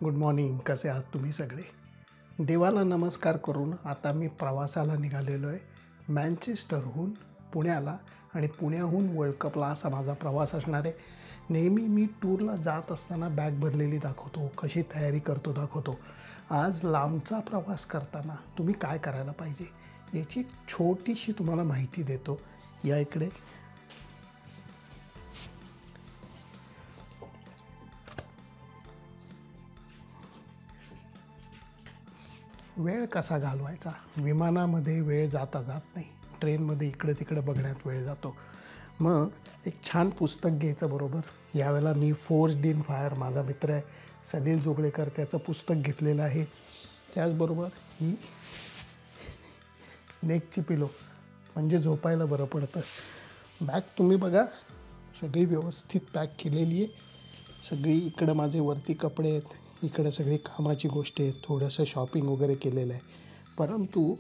Good morning. कसे आहात तुम्ही सगळे? देवाला नमस्कार करून आता मी प्रवासाला निघालेलो आहे. मँचेस्टरहून पुण्याला आणि पुण्याहून वर्ल्ड कपला असा माझा प्रवास असणार आहे. नेहमी मी टूरला जात असताना बॅग भरलेली दाखवतो, कशी तयारी करतो दाखवतो. आज लांबचा प्रवास करताना तुम्ही काय करायला पाहिजे याची एक छोटीशी तुम्हाला माहिती देतो. या इकडे वेळ कसा घालवायचा. विमानामध्ये वेळ जाता जात नाही, ट्रेनमध्ये इकडं तिकडं बघण्यात वेळ जातो. मग एक छान पुस्तक घ्यायचं बरोबर. यावेळेला मी फोर्स्ड इन फायर, माझा मित्र आहे सलील जोगळेकर, त्याचं पुस्तक घेतलेलं आहे. त्याचबरोबर ही नेकची पिलो, म्हणजे झोपायला बरं पडतं. बॅग तुम्ही बघा सगळी व्यवस्थित पॅक केलेली आहे. सगळी इकडं माझे वरती कपडे आहेत, इकडं सगळी कामाची गोष्टी आहेत, थोडंसं शॉपिंग वगैरे केलेलं आहे. परंतु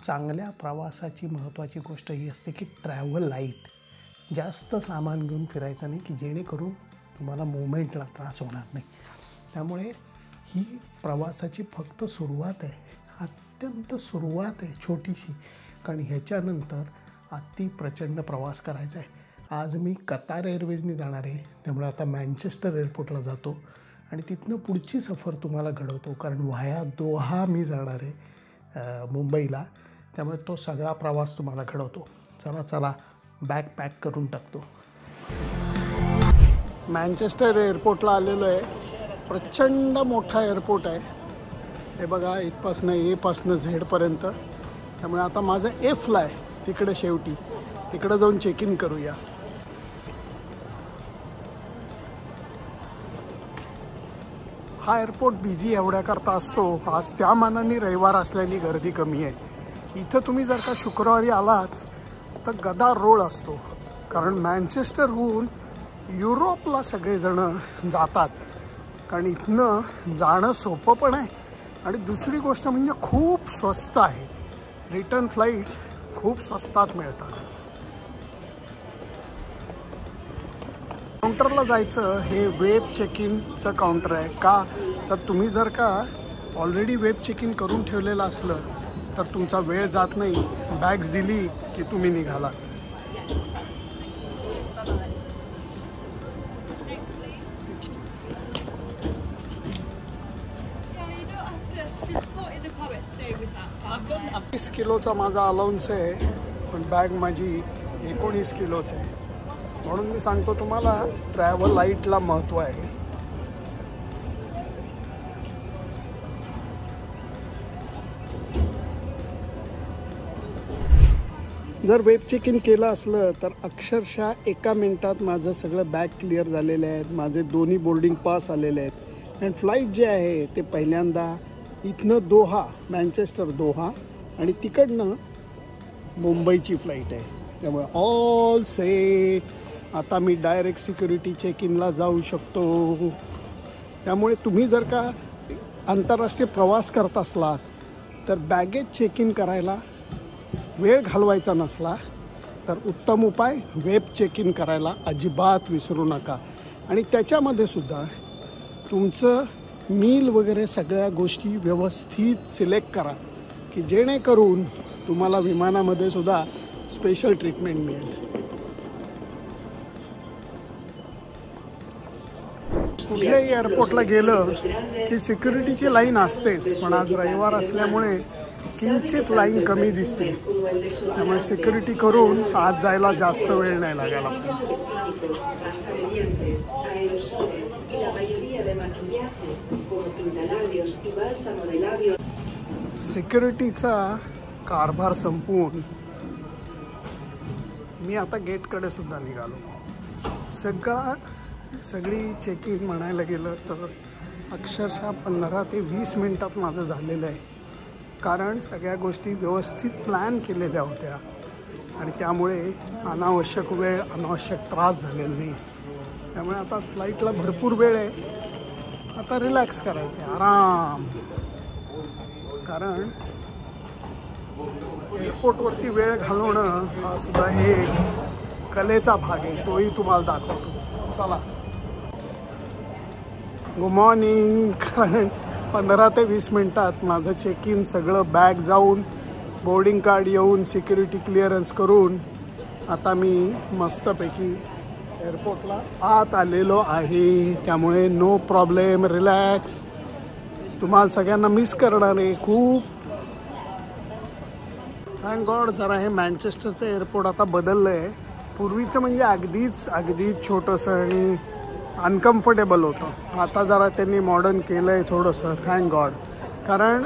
चांगल्या प्रवासाची महत्त्वाची गोष्ट ही असते की ट्रॅव्हल लाईट. जास्त सामान घेऊन फिरायचं नाही की जेणेकरून तुम्हाला मुवमेंटला त्रास होणार नाही. त्यामुळे ही प्रवासाची फक्त सुरुवात आहे, अत्यंत सुरुवात आहे छोटीशी, कारण ह्याच्यानंतर अति प्रचंड प्रवास करायचा आहे. आज मी कतार एअरवेजनी जाणार आहे, त्यामुळे आता मँचेस्टर एअरपोर्टला जातो आणि तिथनं पुढची सफर तुम्हाला घडवतो. कारण व्हाया दोहा मी जाणार आहे मुंबईला, त्यामुळे तो सगळा प्रवास तुम्हाला घडवतो. चला बॅग पॅक करून टाकतो. मँचेस्टर एअरपोर्टला आलेलो आहे. प्रचंड मोठा एअरपोर्ट आहे. हे बघा इथपासनं एपासनं झेडपर्यंत. त्यामुळे आता माझं एफला आहे तिकडे, शेवटी तिकडे जाऊन चेक इन करूया. हा एअरपोर्ट बिझी एवढ्याकरता असतो. आज त्या मानाने रविवार असल्याने गर्दी कमी आहे. इथं तुम्ही जर का शुक्रवारी आलात तर गदार रोड असतो, कारण मँचेस्टरहून युरोपला सगळेजणं जातात. कारण इथनं जाणं सोपं पण आहे आणि दुसरी गोष्ट म्हणजे खूप स्वस्त आहे. रिटर्न फ्लाईट्स खूप स्वस्तात मिळतात. काउंटरला जायचं, हे वेब चेक इनचं काउंटर आहे. का तर तुम्ही जर का ऑलरेडी वेब चेक इन करून ठेवलेलं असलं तर तुमचा वेळ जात नाही. बॅग्स दिली की तुम्ही निघाला. 20 किलोचा माझा अलाउन्स आहे, पण बॅग माझी 19 किलोच आहे. म्हणून मी सांगतो तुम्हाला ट्रॅव्हल लाईटला महत्त्व आहे. जर वेब चेक इन केलं असलं तर अक्षरशः 1 मिनिटात माझं सगळं बॅग क्लिअर झालेलं आहे. माझे दोन्ही बोर्डिंग पास आलेले आहेत. आणि फ्लाईट जे आहे ते पहिल्यांदा इथनं दोहा, मँचेस्टर दोहा, आणि तिकडनं मुंबईची फ्लाईट आहे. त्यामुळे ऑल सेट. आता मी डायरेक्ट सिक्युरिटी चेक इनला जाऊ शकतो. त्यामुळे तुम्ही जर का आंतरराष्ट्रीय प्रवास करत असलात तर बॅगेज चेक इन करायला वेळ घालवायचा नसला तर उत्तम उपाय वेब चेक इन करायला अजिबात विसरू नका. आणि त्याच्यामध्ये सुद्धा तुमचं मील वगैरे सगळ्या गोष्टी व्यवस्थित सिलेक्ट करा की जेणेकरून तुम्हाला विमानामध्ये सुद्धा स्पेशल ट्रीटमेंट मिळेल. कुठल्याही एअरपोर्टला गेलं की सिक्युरिटीची लाईन असतेच, पण आज रविवार असल्यामुळे किंचित लाईन कमी दिसते. त्यामुळे सिक्युरिटी करून आज जायला जास्त वेळ नाही लागायला. सिक्युरिटीचा कारभार संपवून मी आता गेटकडे सुद्धा निघालो. सगळी चेक इन म्हणायला गेलं तर अक्षरशः 15 ते 20 मिनटात माझं झालेलं आहे. कारण सगळ्या गोष्टी व्यवस्थित प्लॅन केलेल्या होत्या आणि त्यामुळे अनावश्यक वेळ, अनावश्यक त्रास झालेला नाही. त्यामुळे आता फ्लाईटला भरपूर वेळ आहे. आता रिलॅक्स करायचं आहे, आराम. कारण एअरपोर्टवरती वेळ घालवणं हा सुद्धा एक कलेचा भाग आहे. तोही तुम्हाला दाखवतो. चला. Good morning. कारण 15 ते 20 मिनटात माझं चेक इन सगळं बॅग जाऊन बोर्डिंग कार्ड येऊन सिक्युरिटी क्लिअरन्स करून आता मी मस्तपैकी एअरपोर्टला आत आलेलो आहे. त्यामुळे नो प्रॉब्लेम, रिलॅक्स. तुम्हाला सगळ्यांना मिस करणार आहे खूप. थँक गॉड जरा हे मँचेस्टरचं एअरपोर्ट आता बदललं आहे. पूर्वीचं म्हणजे अगदीच छोटंसं आणि अनकम्फर्टेबल होतं. आता जरा त्यांनी मॉडर्न केलं आहे थोडंसं. Thank God. कारण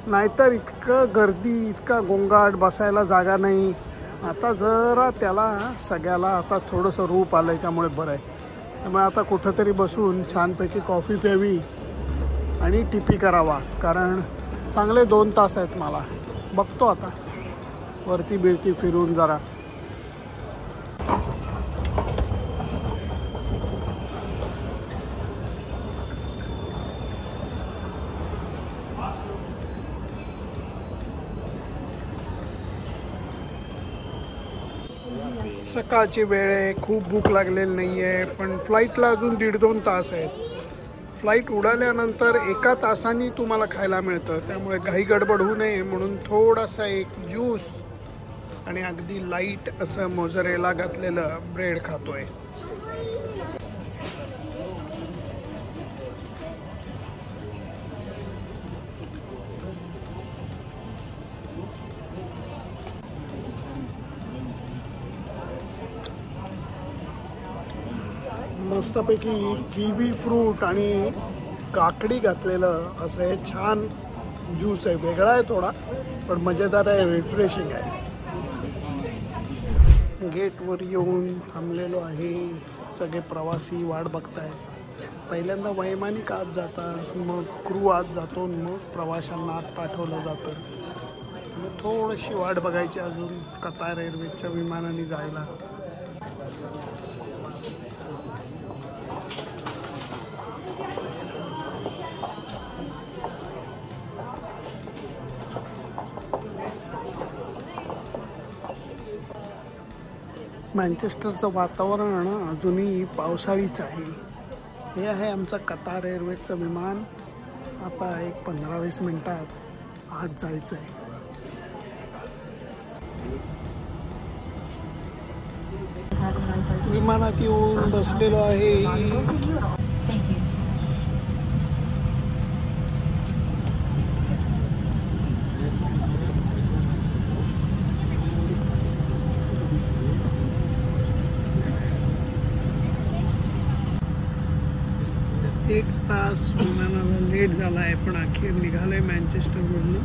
नाहीतर इतकं गर्दी, इतका गोंगाट, बसायला जागा नाही. आता जरा त्याला सगळ्याला आता थोडंसं रूप आलं आहे. त्यामुळे बरं आहे. त्यामुळे आता कुठंतरी बसून छानपैकी कॉफी प्यावी आणि टिपी करावा. कारण चांगले 2 तास आहेत मला. बघतो आता वरती बिरती फिरून जरा. सकाळची वेळ आहे, खूप भूक लागलेली नाही आहे. पण फ्लाईटला अजून 1.5-2 तास आहेत. फ्लाईट उडाल्यानंतर 1 तासाने तुम्हाला खायला मिळतं. त्यामुळे घाई गडबड होऊ नये म्हणून थोडासा एक ज्यूस आणि अगदी लाईट असं मोझरेला घातलेलं ब्रेड खातोय. मस्तपैकी किवी फ्रूट आणि काकडी घातलेलं असं हे छान ज्यूस आहे. वेगळा आहे थोडा पण मजेदार आहे, रिफ्रेशिंग आहे. गेटवर येऊन थांबलेलो आहे. सगळे प्रवासी वाट बघतायत. पहिल्यांदा वैमानिक आत जातात, मग क्रू आत जातो, मग प्रवाशांना आत पाठवलं जातं. मग थोडीशी वाट बघायची अजून कतार एअरवेजच्या विमानाने जायला. मँचेस्टरचं वातावरण अजूनही पावसाळीच आहे. हे आहे आमचं कतार एअरवेजचं विमान. आता 15-20 मिनटात आत जायचं आहे. विमानात येऊन बसलेलो आहे. एक तास विमानाला लेट झाला आहे पण अखेर निघालंय मँचेस्टरवरून.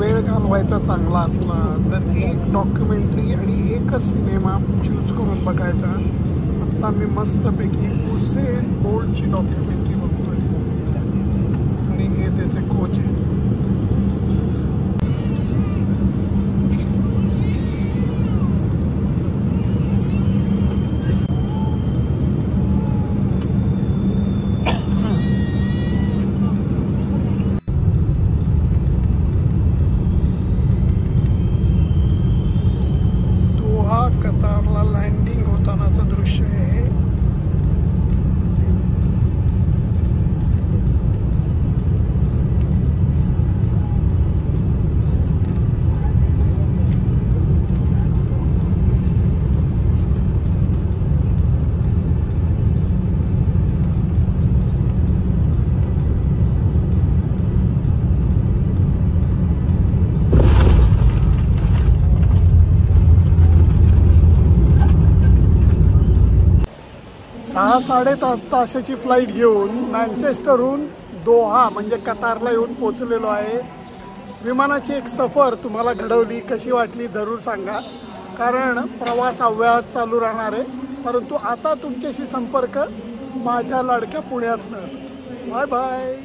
वेळ घालवायचा चांगला असला तर एक डॉक्युमेंटरी आणि एकच सिनेमा चूज करून बघायचा. आत्ता मी मस्तपैकी हुसेन बोल्टची डॉक्युमेंटरी बघतोय आणि हे त्याचे कोच आहे. कतारला लँडिंग होतानाचं दृश्य आहे. 6-6.5 तासाची फ्लाईट घेऊन मँचेस्टरहून दोहा म्हणजे कतारला येऊन पोचलेलो आहे. विमानाची एक सफर तुम्हाला घडवली कशी वाटली जरूर सांगा, कारण प्रवास अव्याहत चालू राहणार आहे. परंतु आता तुमच्याशी संपर्क माझ्या लाडक्या पुण्यातनं. Bye bye.